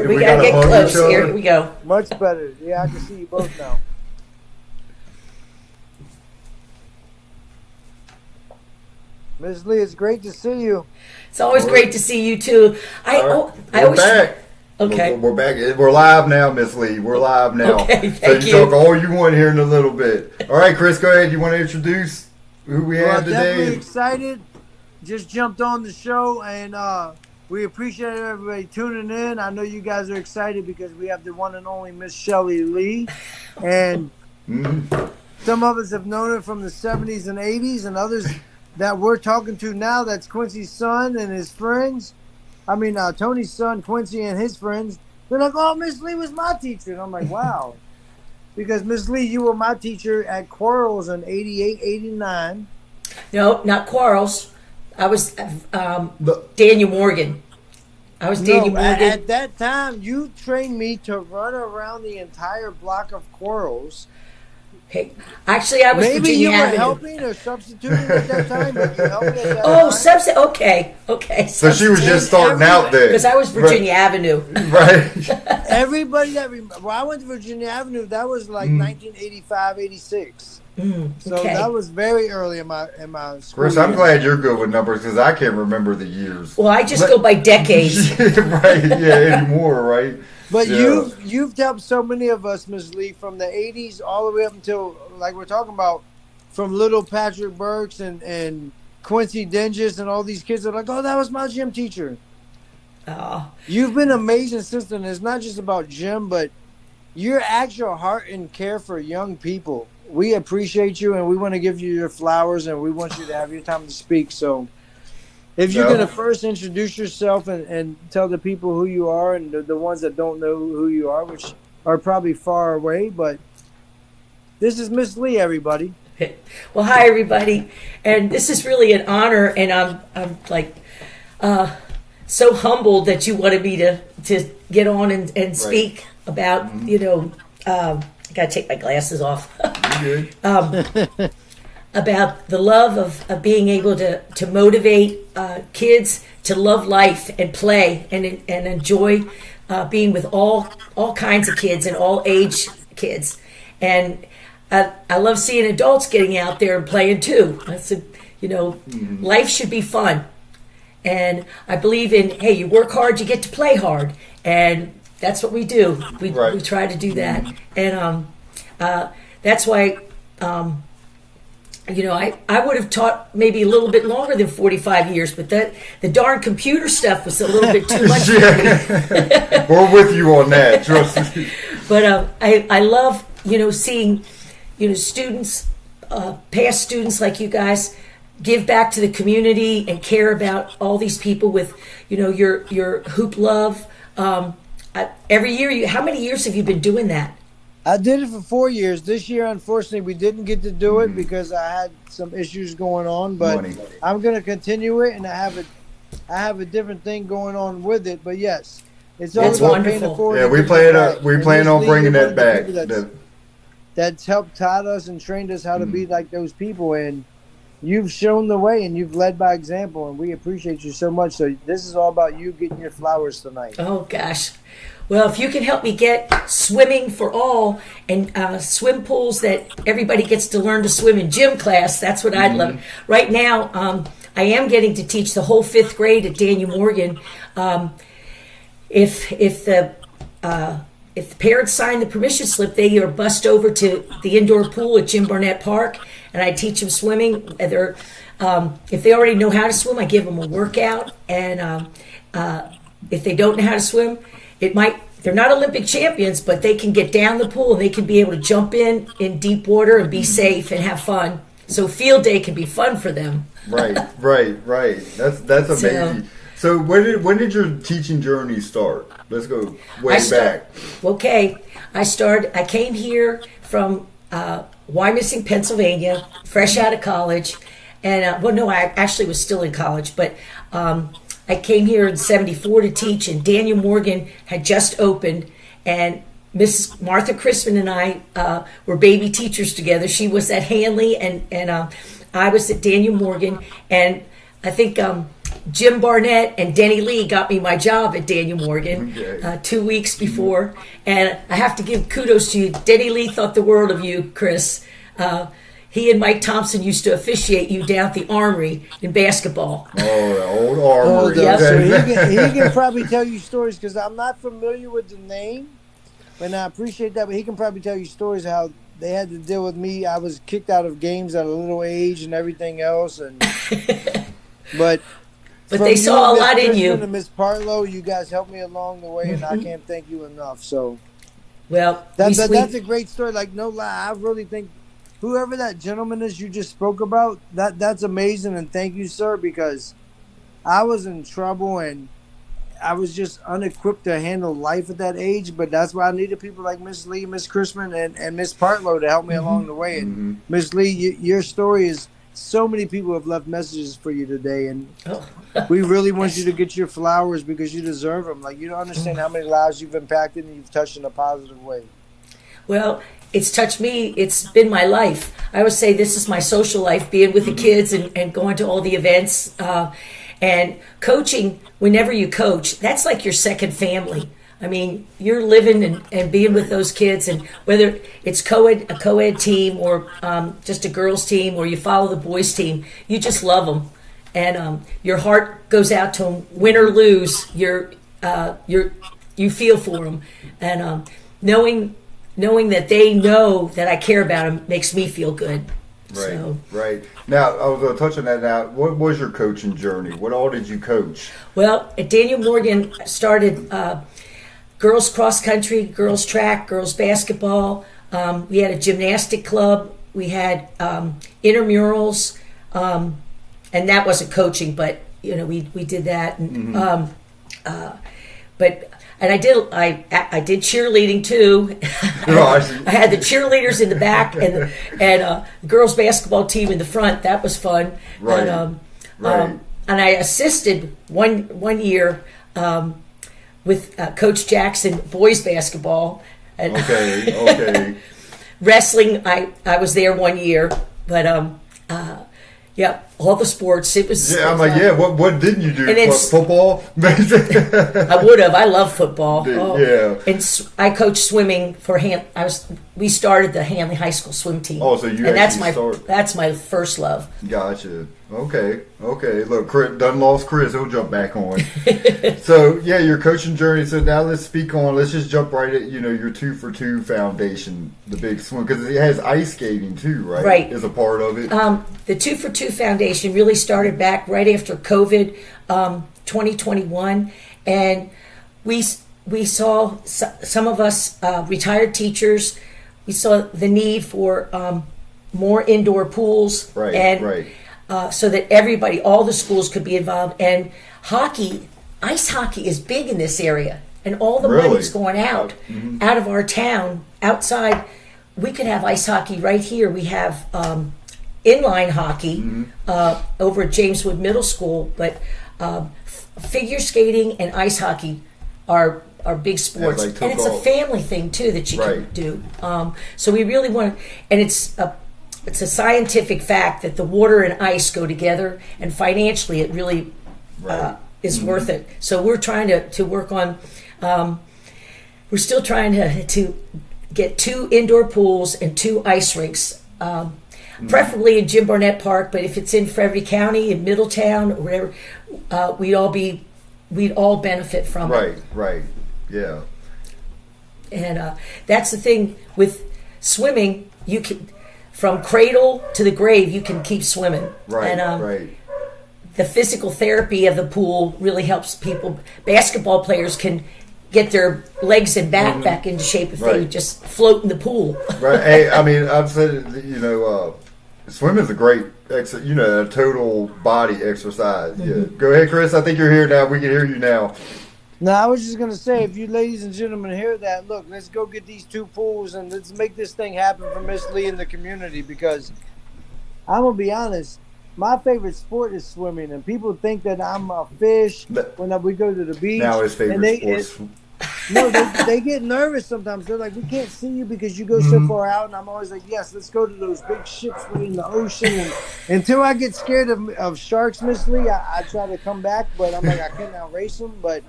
we gotta get close. Here we go. Much better. Yeah, I can see you both now. Ms. Lee, it's great to see you. It's always great to see you too. I always back. Okay. We're back. We're live now, Miss Lee. We're live now. Okay, so you talk all you want here in a little bit. All right, Chris, go ahead. You want to introduce who we have today? Definitely excited. Just jumped on the show, and we appreciate everybody tuning in. I know you guys are excited because we have the one and only Miss Shelley Lee, and some of us have known her from the 70s and 80s, and others that we're talking to now, that's Quincy's son and his friends. I mean, Tony's son, Quincy, and his friends. They're like, oh, Miss Lee was my teacher. And I'm like, wow. Because, Miss Lee, you were my teacher at Quarles in 88, 89. No, not Quarles. I was Daniel Morgan. I was Daniel Morgan. At that time, you trained me to run around the entire block of Quarles. Hey, actually, I was Maybe Virginia you were Avenue. helping or substituting at that time, but you helped me at that Oh, time. okay. So she was just starting out there. Because I was Virginia Avenue. Right. Everybody that I went to Virginia Avenue, that was like 1985, 86. So that was very early in my school. Chris, I'm glad you're good with numbers because I can't remember the years. Well, I just go by decades. Right, yeah, anymore, right? But yeah. you've helped so many of us, Ms. Lee, from the 80s all the way up until, like we're talking about, from little Patrick Burks and Quincy Dinges and all these kids are like, oh, that was my gym teacher. You've been amazing since then. It's not just about gym, but your actual heart and care for young people. We appreciate you, and we want to give you your flowers, and we want you to have your time to speak. So if you're going to first introduce yourself and tell the people who you are, and the ones that don't know who you are, which are probably far away, but this is Miss Lee, everybody. Well, hi, everybody. And this is really an honor, and I'm like so humbled that you wanted me to get on and speak about, I got to take my glasses off. About the love of being able to motivate kids to love life and play and enjoy being with all kinds of kids and all age kids. And I love seeing adults getting out there and playing too. I said, life should be fun. And I believe in, hey, you work hard, you get to play hard. And that's what we do. We try to do that. And that's why, I would have taught maybe a little bit longer than 45 years, but the darn computer stuff was a little bit too much for me. We're with you on that, trust me. But I love, seeing, students, past students like you guys, give back to the community and care about all these people with, your hoop love. Every year, how many years have you been doing that? I did it for 4 years. This year, unfortunately, we didn't get to do it because I had some issues going on. But I'm going to continue it, and I have a different thing going on with it. But yes, it's all about paying it forward. Yeah, we plan on bringing that back. That's helped taught us and trained us how to be like those people, and you've shown the way and you've led by example, and we appreciate you so much. So this is all about you getting your flowers tonight. Oh gosh. Well, if you can help me get swimming for all and swim pools that everybody gets to learn to swim in gym class, that's what I'd love. Right now, I am getting to teach the whole 5th grade at Daniel Morgan. If the parents sign the permission slip, they are bussed over to the indoor pool at Jim Barnett Park, and I teach them swimming. If they already know how to swim, I give them a workout, and if they don't know how to swim, they're not Olympic champions, but they can get down the pool and they can be able to jump in deep water and be safe and have fun. So field day can be fun for them. Right. That's amazing. So when did your teaching journey start? Let's go way back. Okay. I came here from Wyomissing, Pennsylvania, fresh out of college. And, I actually was still in college, but I came here in 74 to teach, and Daniel Morgan had just opened, and Miss Martha Crispin and I were baby teachers together. She was at Hanley, and I was at Daniel Morgan, and I think Jim Barnett and Denny Lee got me my job at Daniel Morgan Okay. 2 weeks before. And I have to give kudos to you. Denny Lee thought the world of you, Chris. He and Mike Thompson used to officiate you down at the Armory in basketball. Oh, the old Armory. Yep. So he can probably tell you stories because I'm not familiar with the name, and I appreciate that. But he can probably tell you stories how they had to deal with me. I was kicked out of games at a little age and everything else, and but they saw a lot in you. And Miss Partlow, you guys helped me along the way, and I can't thank you enough. So, well, that's a great story. Like, no lie, I really think whoever that gentleman is you just spoke about, that's amazing, and thank you, sir, because I was in trouble and I was just unequipped to handle life at that age. But that's why I needed people like Miss Lee, Miss Chrisman, and Miss Partlow to help me along the way. And Miss Lee, your story is. So many people have left messages for you today, and we really want you to get your flowers because you deserve them. Like, you don't understand how many lives you've impacted and you've touched in a positive way. Well, it's touched me. It's been my life. I would say this is my social life, being with the kids and going to all the events. And coaching, whenever you coach, that's like your second family. I mean, you're living and being with those kids, and whether it's a co-ed team or just a girls team, or you follow the boys team, you just love them, and your heart goes out to them, win or lose. You feel for them, and knowing that they know that I care about them makes me feel good. Right, So. right. Now, I was going to touch on that now. What was your coaching journey? What all did you coach? Well, at Daniel Morgan, I started girls cross country, girls track, girls basketball. We had a gymnastic club. We had intramurals, and that wasn't coaching, but we did that. And I did cheerleading too. I had the cheerleaders in the back and the girls basketball team in the front. That was fun. Right. And I assisted one year. With Coach Jackson, boys basketball. And Okay. wrestling, I was there 1 year. But, all the sports. It was. Yeah, I'm like, what didn't you do? And then, football? I would have. I love football. Yeah. And I coached swimming for we started the Hanley High School swim team. Oh, so you and started. That's my first love. Gotcha. Okay. Look, Chris, done lost Chris. He'll jump back on. So, your coaching journey. So now let's just jump right at, your 2 for 2 foundation, the big swim, because it has ice skating too, right? Right. Is a part of it. The 2 for 2 foundation really started back right after COVID, 2021. And we saw some of us retired teachers, we saw the need for more indoor pools. Right, and right. So that everybody, all the schools could be involved. And ice hockey is big in this area. And all the money's going out of our town, outside. We could have ice hockey right here. We have inline hockey over at Jameswood Middle School. But figure skating and ice hockey are big sports. Like and it's a family thing, too, that you can do. So we really want to, and it's a scientific fact that the water and ice go together, and financially it really is worth it. So we're trying to work on, we're still trying to get 2 indoor pools and 2 ice rinks, preferably in Jim Barnett Park, but if it's in Frederick County, in Middletown, or whatever, we'd all benefit from it. Right, yeah. And that's the thing with swimming, you can, from cradle to the grave, you can keep swimming. Right, and, right. The physical therapy of the pool really helps people. Basketball players can get their legs and back into shape if they just float in the pool. Right. Hey, I mean, I've said, swimming is a great, a total body exercise. Yeah. Go ahead, Chris. I think you're here now. We can hear you now. No, I was just going to say, if you ladies and gentlemen hear that, look, let's go get these 2 pools and let's make this thing happen for Miss Lee and the community, because I'm going to be honest, my favorite sport is swimming, and people think that I'm a fish when we go to the beach. Now his favorite No, they get nervous sometimes. They're like, we can't see you because you go so far out. And I'm always like, yes, let's go to those big ships in the ocean. And until I get scared of sharks, Miss Lee, I try to come back. But I'm like, I can't outrace them. But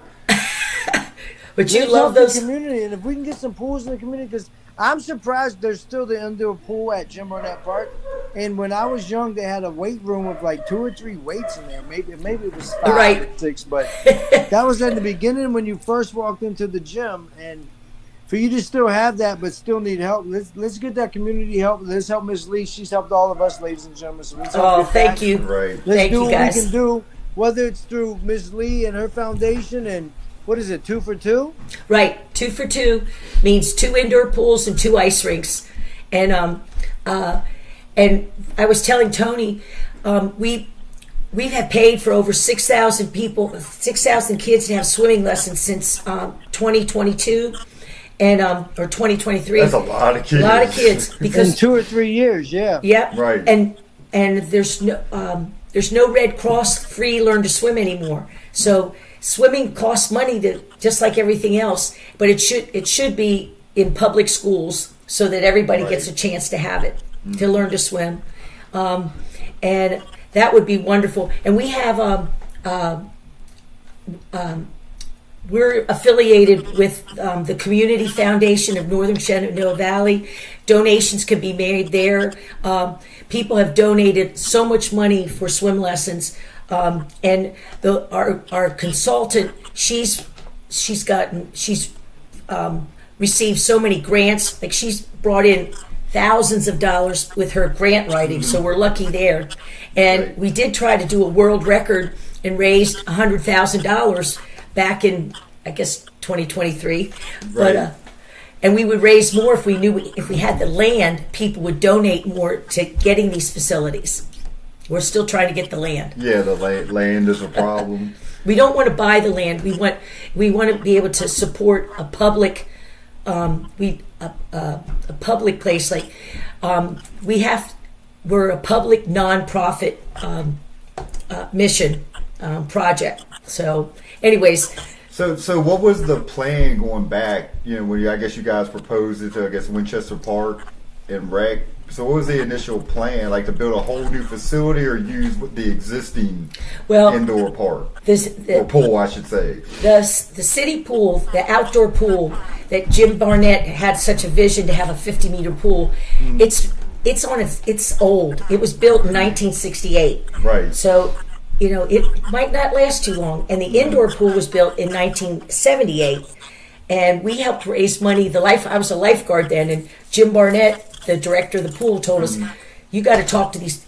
you love those community, and if we can get some pools in the community, because I'm surprised there's still the indoor pool at Jim Barnett Park. And when I was young, they had a weight room with like 2 or 3 weights in there. Maybe it was 5 Right. or 6, but that was in the beginning when you first walked into the gym. And for you to still have that, but still need help, let's get that community help. Let's help Miss Lee. She's helped all of us, ladies and gentlemen. So let's help thank back. you. Right. Let's Thank do you, what guys. we can do, whether it's through Miss Lee and her foundation and what is it, 2 for 2? Right, 2 for 2 means 2 indoor pools and 2 ice rinks. And I was telling Tony, we have paid for over 6,000 people, 6,000 kids to have swimming lessons since 2022 and or 2023. That's a lot of kids. A lot of kids In because 2 or 3 years, yeah. Yep. Right. And there's no Red Cross free learn to swim anymore. So swimming costs money just like everything else, but it should be in public schools so that everybody gets a chance to have it, to learn to swim. And that would be wonderful. And we have we're affiliated with the Community Foundation of Northern Shenandoah Valley. Donations can be made there. People have donated so much money for swim lessons, and our consultant, she's received so many grants. Like she's brought in thousands of dollars with her grant writing, so we're lucky there. And we did try to do a world record and raised $100,000 back in, I guess, 2023. But and we would raise more if we had the land. People would donate more to getting these facilities. We're still trying to get the land. Yeah, the land is a problem. We don't want to buy the land. We want to be able to support a public a public place. Like we're a public nonprofit mission project. So, anyways. So what was the plan going back? You know, when I guess you guys proposed it to Winchester Park and Rec. So what was the initial plan? Like to build a whole new facility or use the existing indoor park or pool, I should say. The city pool, the outdoor pool that Jim Barnett had such a vision to have a 50-meter pool. It's old. It was built in 1968. Right. So, you know, it might not last too long. And the indoor pool was built in 1978. And we helped raise money. I was a lifeguard then, and Jim Barnett, the director of the pool, told us, you got to talk to these.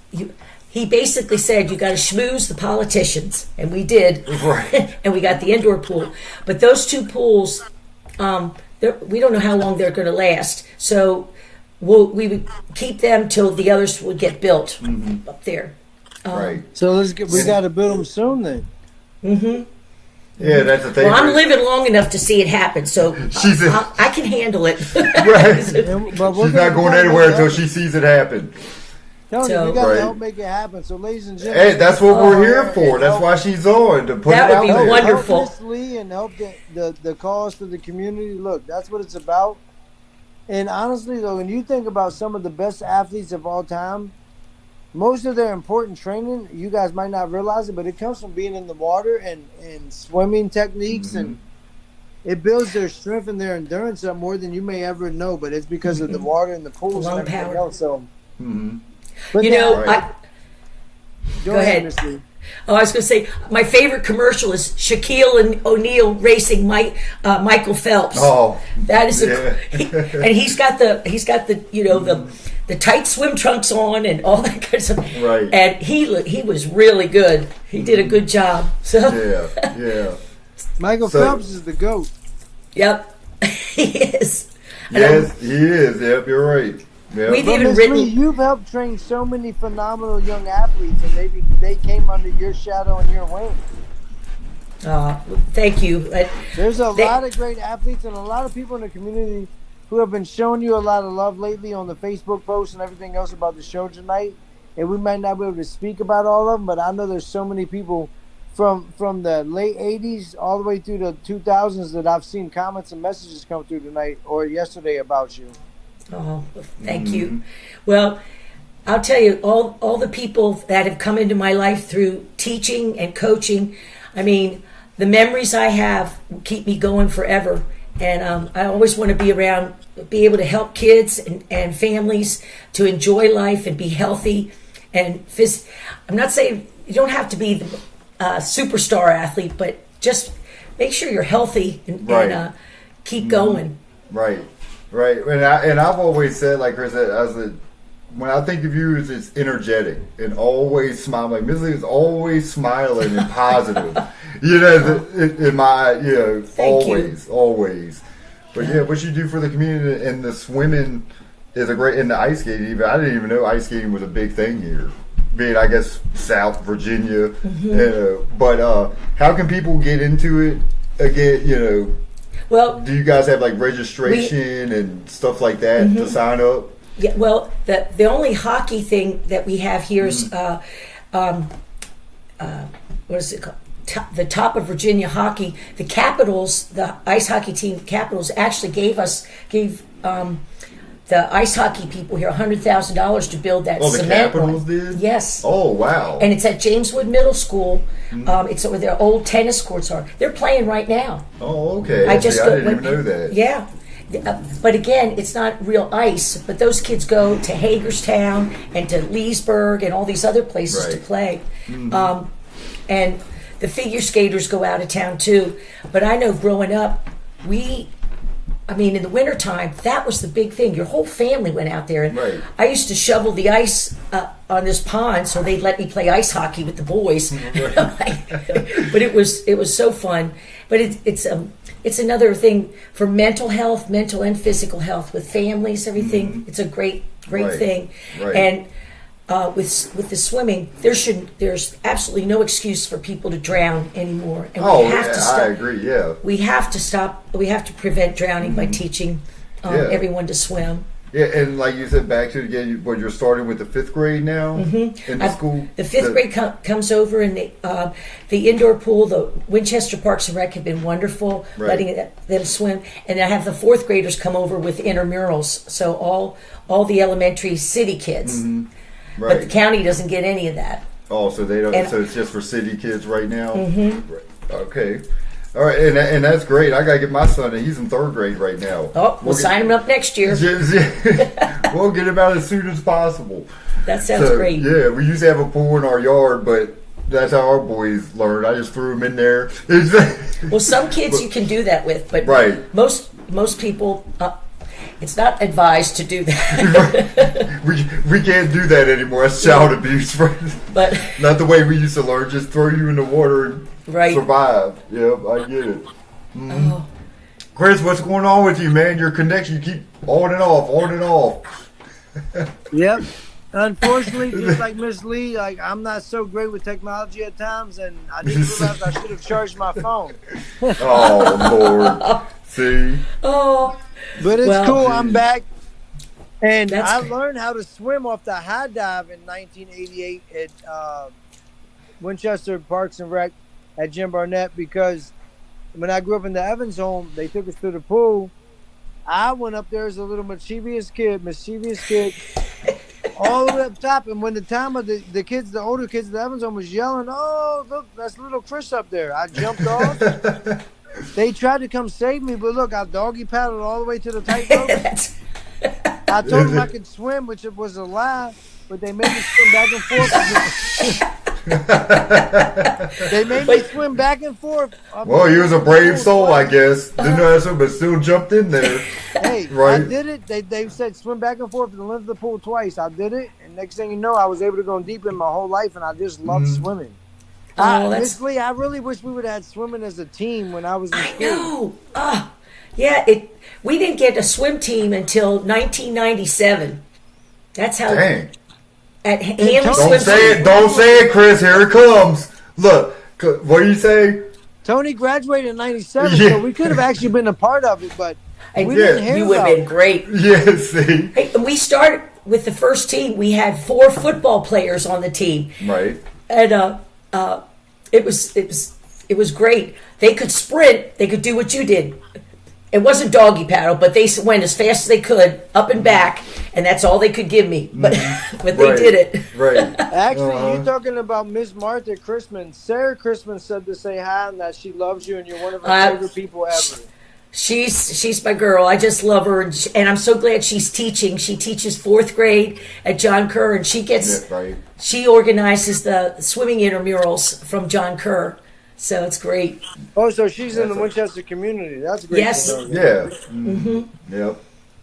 He basically said, you got to schmooze the politicians. And we did. Right. And we got the indoor pool. But those 2 pools, we don't know how long they're going to last. So we would keep them till the others would get built up there. Right. So we got to build them soon then. Mm-hmm. Yeah, that's the thing. Well, I'm living long enough to see it happen, so I can handle it. Right. She's not going anywhere until she sees it happen. Tony, we got to help make it happen. So, ladies and gentlemen, hey, that's what we're here for. That's why she's on, to put it out there. That would be wonderful. Help Miss Lee and help the cause for the community. Look, that's what it's about. And honestly, though, when you think about some of the best athletes of all time, most of their important training, you guys might not realize it, but it comes from being in the water and swimming techniques, and it builds their strength and their endurance up more than you may ever know. But it's because of the water and the pools and everything else. So, but go ahead. Miss Lee. Oh, I was going to say my favorite commercial is Shaquille O'Neal racing Michael Phelps. Oh, that is and he's got the the tight swim trunks on and all that kind of stuff. Right. And he was really good. He did a good job. So yeah. Michael Phelps is the GOAT. Yep, he is. Yes, he is. Yep, you're right. Yep. We've even written. You've helped train so many phenomenal young athletes, and they came under your shadow and your wing. Thank you. There's a lot of great athletes and a lot of people in the community who have been showing you a lot of love lately on the Facebook posts and everything else about the show tonight. And we might not be able to speak about all of them, but I know there's so many people from the late 80s all the way through the 2000s that I've seen comments and messages come through tonight or yesterday about you. Oh, thank you. Well, I'll tell you, all the people that have come into my life through teaching and coaching, I mean, the memories I have keep me going forever. And I always want to be around, be able to help kids and families to enjoy life and be healthy. And I'm not saying you don't have to be the superstar athlete, but just make sure you're healthy and keep going. Right. And I've always said, like Chris said, when I think of you, it's energetic and always smiling. Like Miss Lee is always smiling and positive. In my, always. But yeah, what you do for the community and the swimming is and the ice skating. Even I didn't even know ice skating was a big thing here. Being, I guess, South Virginia. But how can people get into it again? Well, do you guys have like registration and stuff like that to sign up? Yeah, well, the only hockey thing that we have here is what is it called? The top of Virginia hockey. The Capitals, the ice hockey team Capitals, actually gave the ice hockey people here $100,000 to build that cement. Oh, the Capitals did? Yes. Oh, wow. And it's at Jameswood Middle School. It's where their old tennis courts are. They're playing right now. Oh, okay. I didn't even know that. Yeah. But again, it's not real ice. But those kids go to Hagerstown and to Leesburg and all these other places to play. And the figure skaters go out of town too. But I know growing up, in the wintertime, that was the big thing. Your whole family went out there. And I used to shovel the ice on this pond so they'd let me play ice hockey with the boys. But it was so fun. But it's another thing for mental health, mental and physical health with families, everything. It's a great thing. And with the swimming, there's absolutely no excuse for people to drown anymore. And we have to stop. I agree. Yeah, we have to stop. We have to prevent drowning by teaching everyone to swim. Yeah, and like you said, back to again, you're starting with the 5th grade now in the school. The 5th grade comes over, and the indoor pool, the Winchester Parks and Rec have been wonderful, letting them swim. And I have the 4th graders come over with intramurals, so all the elementary city kids. But the county doesn't get any of that. Oh, so they don't. So it's just for city kids right now. Okay, all right, and that's great. I gotta get my son, and he's in 3rd grade right now. Oh, we'll sign him up next year. We'll get him out as soon as possible. That sounds great. Yeah, we used to have a pool in our yard, but that's how our boys learned. I just threw them in there. Well, some kids you can do that with, but most people. It's not advised to do that. we can't do that anymore. That's child abuse. But not the way we used to learn. Just throw you in the water and survive. Yep, I get it. Chris, what's going on with you, man? Your connection, you keep on and off. Yep. Unfortunately, just like Miss Lee, I'm not so great with technology at times, and I didn't realize I should have charged my phone. Oh, Lord. See? Oh. But it's cool. I'm back. And I learned how to swim off the high dive in 1988 at Winchester Parks and Rec at Jim Barnett, because when I grew up in the Evans home, they took us to the pool. I went up there as a little mischievous kid, all the way up top. And when the time of the kids, the older kids at the Evans home was yelling, "Oh, look, that's little Chris up there," I jumped off. They tried to come save me, but look, I doggy paddled all the way to the tightrope. I told them I could swim, which was a lie, but they made me swim back and forth. They made me swim back and forth. Well, he was a brave soul, I guess. Didn't know that, but still jumped in there. Hey, I did it. They said swim back and forth to the length of the pool twice. I did it, and next thing you know, I was able to go deep in my whole life, and I just loved swimming. Honestly, I really wish we would have had swimming as a team when I was in school. I know. We didn't get a swim team until 1997. That's how. Dang. At Hanley Don't say it, Chris. Here it comes. Look, what do you say? Tony graduated in 97, so we could have actually been a part of it, but we didn't hear you would have been great. Yeah, see. Hey, we started with the first team. We had 4 football players on the team. Right. And it was great. They could sprint. They could do what you did. It wasn't doggy paddle, but they went as fast as they could, up and back, and that's all they could give me. But but they did it. Right. Actually, you're talking about Miss Martha Christman. Sarah Christman said to say hi and that she loves you and you're one of her favorite people ever. She's my girl. I just love her, and I'm so glad she's teaching. She teaches 4th grade at John Kerr, and she organizes the swimming intramurals from John Kerr. So it's great. Oh, so she's in the Winchester community. That's great. Yes. Yeah. Mm-hmm. Yep.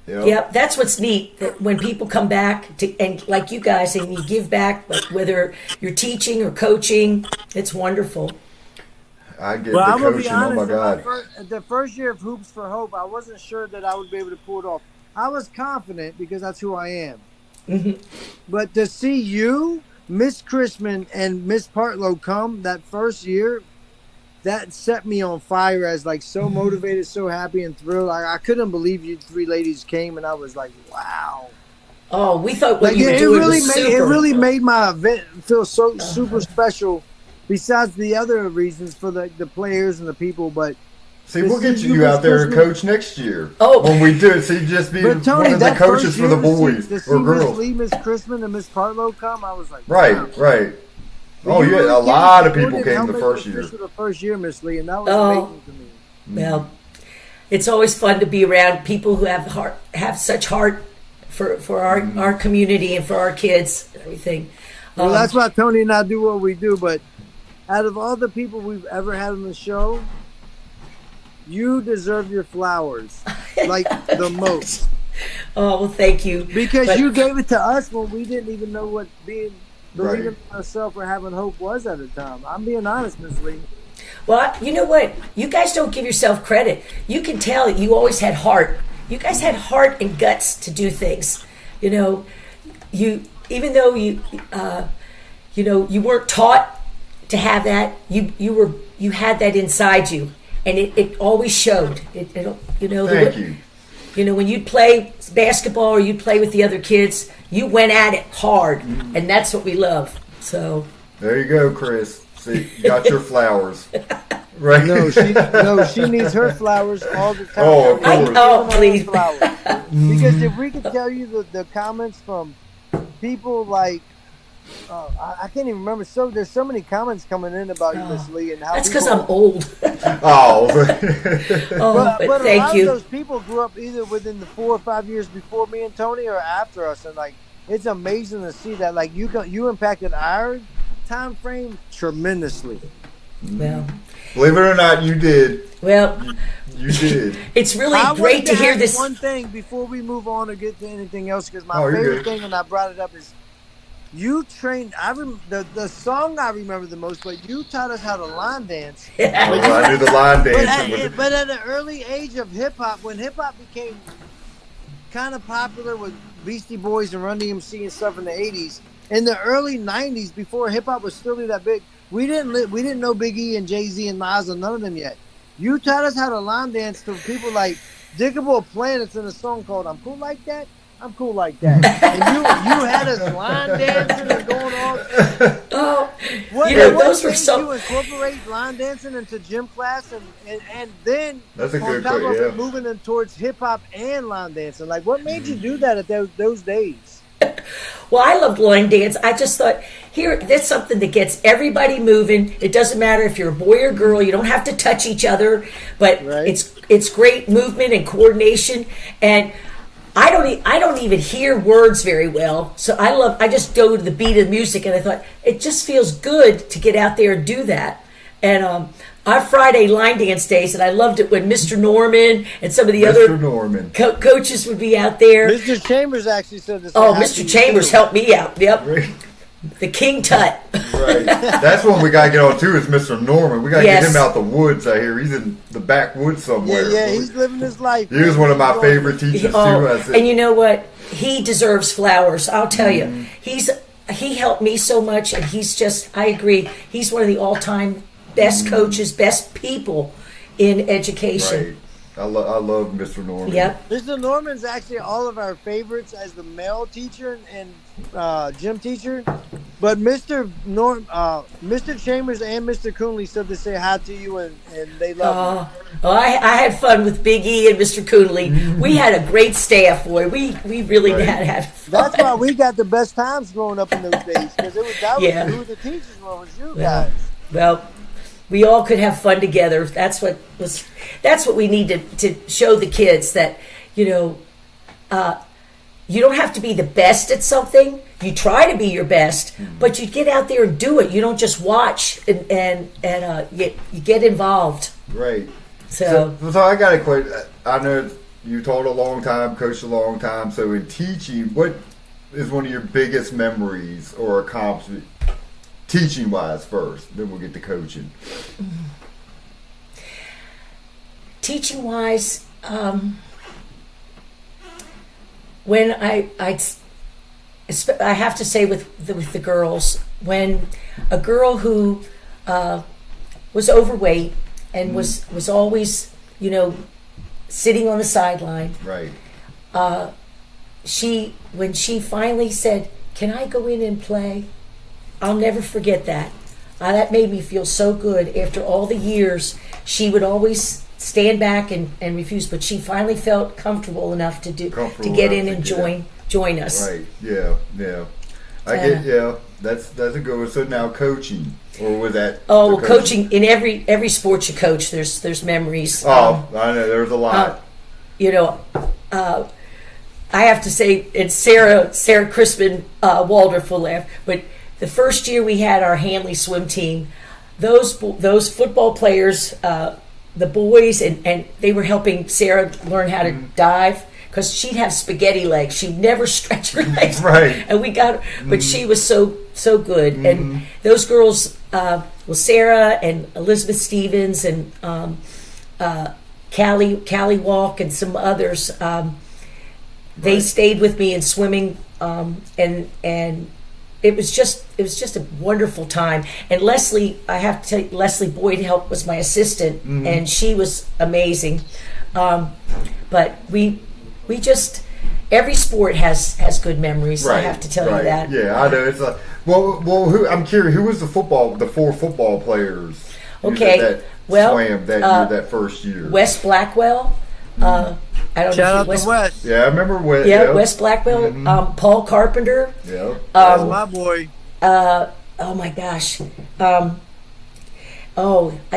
Yep. That's what's neat. That when people come back and like you guys, and you give back, like whether you're teaching or coaching, it's wonderful. I get the coaching. Oh my God! The first year of Hoops for Hope, I wasn't sure that I would be able to pull it off. I was confident because that's who I am. Mm-hmm. But to see you, Miss Christman, and Miss Partlow come that first year, that set me on fire as like so motivated, so happy and thrilled. I couldn't believe you 3 ladies came, and I was like, wow. Oh, we thought what you were doing was super. It really made my event feel so super special. Besides the other reasons for the players and the people, but see, we'll get you out there and coach next year. Oh, when we do it, see, just be Tony, one of the coaches for the boys or girls. Miss Lee, Miss Christman, and Miss Partlow come. I was like, wow. Right. Oh, yeah, a lot of people came the first year. The first year, Miss Lee, and that was amazing to me. Well, it's always fun to be around people who have such heart for our community and for our kids and everything. Well, that's why Tony and I do what we do, but out of all the people we've ever had on the show, you deserve your flowers, like the most. Oh, well, thank you. Because you gave it to us when we didn't even know what believing in ourselves or having hope was at the time. I'm being honest, Miss Lee. Well, you know what? You guys don't give yourself credit. You can tell you always had heart. You guys had heart and guts to do things. You know, even though you weren't taught to have that, you had that inside you, and it always showed. Thank you. You know, when you'd play basketball or you'd play with the other kids, you went at it hard, and that's what we love. So there you go, Chris. See, you got your flowers. Right? No, she needs her flowers all the time. Oh, of course. Please. Because if we could tell you the comments from people like. I can't even remember. So there's so many comments coming in about you, Miss Lee, and how that's because I'm old. but thank you. Those people grew up either within the 4 or 5 years before me and Tony, or after us, and like it's amazing to see that. Like you impacted our time frame tremendously. Well, believe it or not, you did. Well, you did. It's really great to hear this. One thing before we move on or get to anything else, because my favorite thing, and I brought it up, is. You trained. The song I remember the most, but you taught us how to line dance. I knew the line dance. But at an early age of hip hop, when hip hop became kind of popular with Beastie Boys and Run DMC and stuff in the '80s, in the early '90s, before hip hop was still that big, we didn't know Big E and Jay-Z and Nas and none of them yet. You taught us how to line dance to people like Diggable Planets in a song called "I'm Cool Like That." I'm cool like that. And you had us line dancing and going on. Oh, those were so. You incorporate line dancing into gym class and then that's a on good top of yeah. it, moving in towards hip hop and line dancing. Like, what made you do that at those days? Well, I loved line dance. I just thought, that's something that gets everybody moving. It doesn't matter if you're a boy or girl. You don't have to touch each other, but it's great movement and coordination. And I don't even hear words very well, so I just go to the beat of the music, and I thought it just feels good to get out there and do that. And our Friday line dance days, and I loved it when Mr. Norman and some of the other coaches would be out there. Mr. Chambers actually said this. Oh, Mr. Chambers helped me out. Yep. Right. The King Tut. Right. That's one we got to get on, too, is Mr. Norman. We got to get him out the woods out here. He's in the backwoods somewhere. Yeah, he's living his life. He was one of my favorite teachers, too. And you know what? He deserves flowers. I'll tell you. He helped me so much, and I agree, he's one of the all-time best coaches, best people in education. Right. I love Mr. Norman. Yep. Mr. Norman's actually all of our favorites as the male teacher and gym teacher. But Mr. Chambers and Mr. Coonley said to say hi to you, and they love you. I had fun with Big E and Mr. Coonley. We had a great staff, boy. We really had fun. That's why we got the best times growing up in those days, because who the teachers were, was you guys. Well, we all could have fun together. That's what we need to show the kids, that you don't have to be the best at something. You try to be your best, but you get out there and do it. You don't just watch and you get involved. Right. So I got a question. I know you taught a long time, coached a long time. So in teaching, what is one of your biggest memories or accomplishments, teaching wise first? Then we'll get to coaching. Teaching wise, when I have to say with the girls, when a girl who was overweight and was always, sitting on the sideline. Right. When she finally said, "Can I go in and play?" I'll never forget that. That made me feel so good. After all the years, she would always stand back and refuse, but she finally felt comfortable enough to get in and join us. Right. Yeah. That's a good one. So now coaching, or was that? Oh, well, coaching in every sport you coach, there's memories. I know there's a lot. I have to say, it's Sarah Crispin Waldorf will laugh, but the first year we had our Hanley swim team, those football players, the boys, and they were helping Sarah learn how to dive, because she'd have spaghetti legs. She'd never stretch her legs. Right. And we got her, but she was so good. And those girls, Sarah and Elizabeth Stevens and Callie Walk and some others, they stayed with me in swimming, and it was just a wonderful time. And Leslie, I have to tell you, Leslie Boyd was my assistant, and she was amazing. But we just, every sport has good memories. Right, I have to tell you that. Yeah, I know. It's like, I'm curious. Who was the four football players? Okay, swam that first year. Wes Blackwell. I don't Shout know. out to Wes. Yeah, I remember Wes. Yeah, Wes Blackwell. Paul Carpenter. Yeah. That's my boy. Oh my gosh.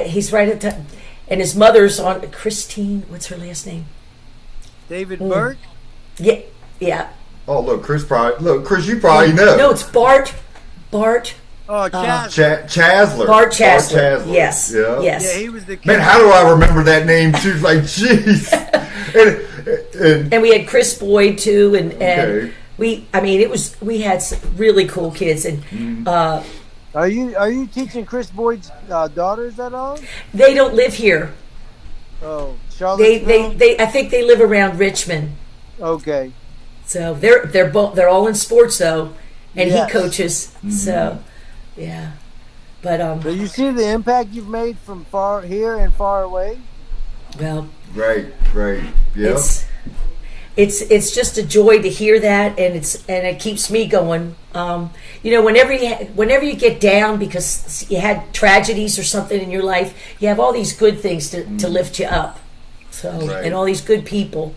He's right at the, and his mother's on Christine. What's her last name? David Burke. Yeah. Oh, look, Chris, you probably know. No, it's Bart. Oh, Chasler. Bart Chasler. Yes. Yeah. Yes. Yeah, he was the kid. Man, how do I remember that name too? Like, jeez. and we had Chris Boyd too, and okay. we had some really cool kids, and Are you teaching Chris Boyd's daughters at all? They don't live here. Oh, Charlottesville? They I think they live around Richmond. Okay. So they're all in sports though, and Yes. he coaches. So yeah, but So you see the impact you've made from far here and far away. Right. Yeah. It's just a joy to hear that, and it keeps me going. Whenever you get down because you had tragedies or something in your life, you have all these good things to lift you up. So and all these good people.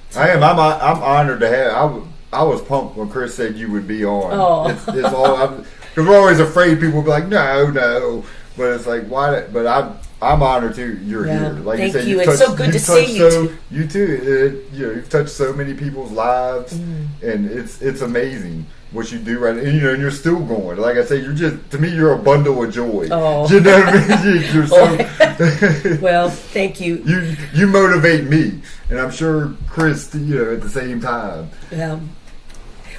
So. I'm honored to have. I was pumped when Chris said you would be on. Oh. It's all because we're always afraid people will be like no, but it's like why? But I'm honored too. You're here. Like thank you said, you. It's so good to see you too. You too. You've touched so many people's lives, and it's amazing what you do right. And you're still going. Like I say, you're a bundle of joy. Oh. You know what I mean? You're so. Well, thank you. You motivate me, and I'm sure Chris, at the same time.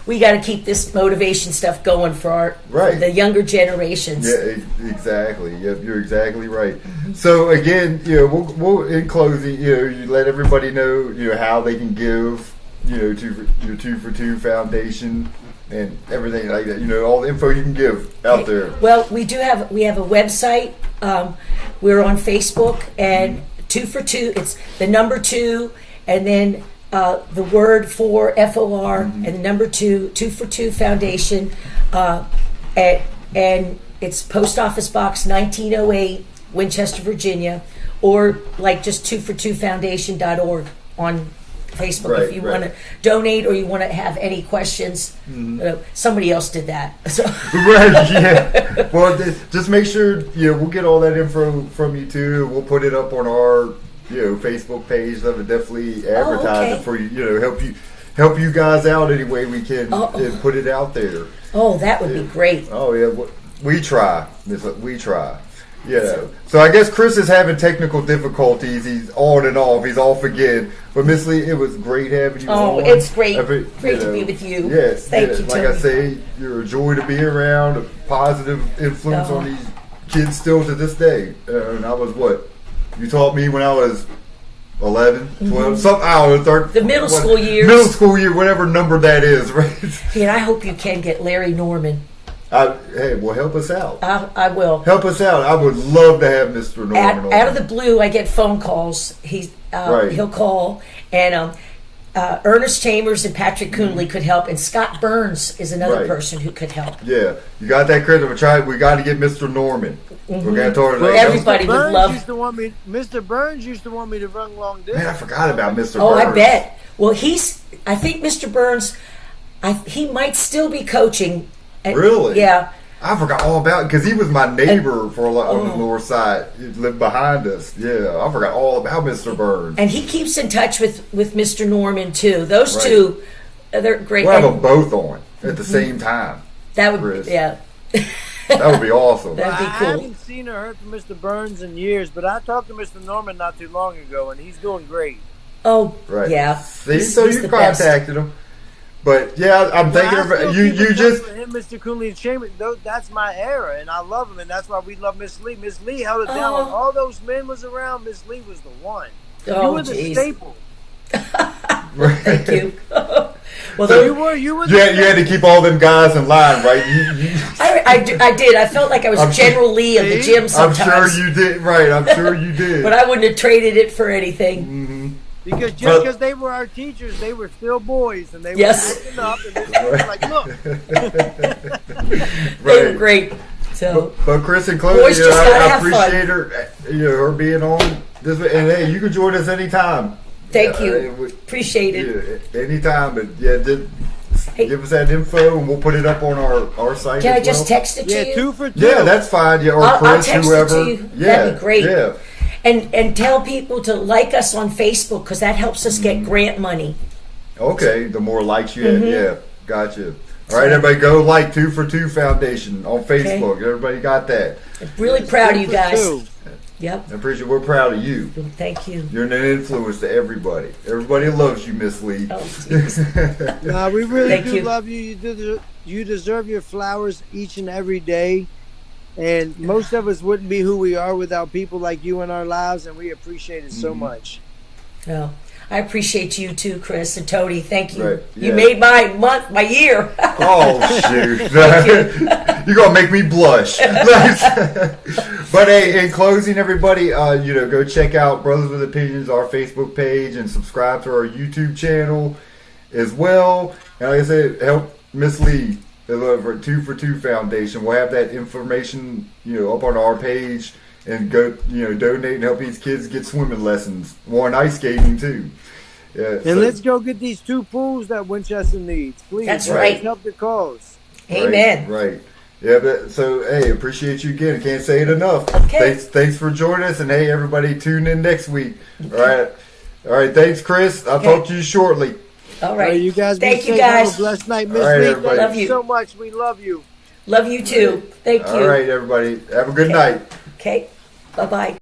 We got to keep this motivation stuff going for the younger generations. Yeah, exactly. Yep, you're exactly right. So again, we'll in closing, you let everybody know, how they can give, to your 2 for 2 foundation and everything like that. All the info you can give out there. Well, we have a website. We're on Facebook, and 2 for 2. It's the number 2, and then the word for FOR, and the number 2 for 2 Foundation, and it's Post Office Box 1908, Winchester, Virginia, or like just 2for2foundation.org on Facebook if you want to donate or you want to have any questions. Somebody else did that. So. Right, yeah. Well, just make sure, we'll get all that info from you too. We'll put it up on our, Facebook page. That would definitely advertise it for you, help you guys out any way we can and put it out there. Oh, that would be great. Oh, yeah. We try. We try. Yeah. So I guess Chris is having technical difficulties. He's on and off. He's off again. But Miss Lee, it was great having you on. Oh, it's great. Great to be with you. Yes. Thank you, Like Tony. I say, you're a joy to be around, a positive influence on these kids still to this day. And I was you taught me when I was 11, 12, something, I don't know, the middle school years. Middle school year, whatever number that is, right? And I hope you can get Larry Norman. Hey, well, help us out. I will. Help us out. I would love to have Mr. Norman on. Out of the blue, I get phone calls. He'll call, and Ernest Chambers and Patrick Coonley could help, and Scott Burns is another person who could help. Yeah, you got that, Chris. We got to get Mr. Norman. We're going to everybody would love. Mr. Burns used to want me to run long distance. Man, I forgot about Mr. Burns. Oh, I bet. Well, I think Mr. Burns, he might still be coaching. Really? Yeah. I forgot all about it because he was my neighbor on the north side. He lived behind us. Yeah, I forgot all about Mr. Burns. And he keeps in touch with Mr. Norman too. Those two, they're great. We'll have them both on at the same time. That would, Chris. yeah. That would be awesome. That'd be cool. I haven't seen or heard from Mr. Burns in years, but I talked to Mr. Norman not too long ago, and he's doing great. Oh, right. Yeah. See, so you contacted him. But yeah, I'm thinking of you. You just him, Mr. Coonley and Chambers. That's my era, and I love him, and that's why we love Miss Lee. Miss Lee held it down. When all those men was around, Miss Lee was the one. Oh, you were the staple. Thank you. Well, so you were. You had to keep all them guys in line, right? I did. I felt like I was General Lee of the gym sometimes. I'm sure you did. Right. I'm sure you did. But I wouldn't have traded it for anything. Mm-hmm. Because just because they were our teachers, they were still boys, and they were looking up, and they were like, "Look." They were great. So, but Chris and Chloe, I appreciate her, her being on this, and hey, you can join us anytime. Thank you. Appreciate it. Anytime, but give us that info, and we'll put it up on our site. Can I just text it to you? 2 for 2. Yeah, that's fine. Yeah, or I'll Chris, text whoever. it to you. Yeah, that'd be great. Yeah. And tell people to like us on Facebook because that helps us get grant money. Okay, the more likes you have, yeah, gotcha. All right, everybody, go like 2 for 2 Foundation on Facebook. Okay. Everybody got that? I'm really proud of you guys. Yep. I appreciate. We're proud of you. Thank you. You're an influence to everybody. Everybody loves you, Miss Lee. Oh, no, we really do love you. You deserve your flowers each and every day. And most of us wouldn't be who we are without people like you in our lives, and we appreciate it so much. Well, I appreciate you too, Chris and Tony. Thank you. Right. You made my year. Oh, shoot. You're going to make me blush. But hey, in closing, everybody, go check out Brothers with Opinions, our Facebook page, and subscribe to our YouTube channel as well. And like I said, help Miss Lee. For 2 for 2 Foundation. We'll have that information, up on our page, and go, donate and help these kids get swimming lessons, more and ice skating too. Yeah, and let's go get these 2 pools that Winchester needs, please. That's right. Help the cause. Amen. Right. Yeah, but so hey, appreciate you again. I can't say it enough. Okay. Thanks for joining us, and hey, everybody, tune in next week. Okay. All right. Thanks, Chris. I'll talk to you shortly. All right. You guys Thank you, safe. guys. Have a blessed night. Miss Lee, love you so much. We love you. Love you too. Thank you. All right, everybody. Have a good night. Okay. Bye-bye.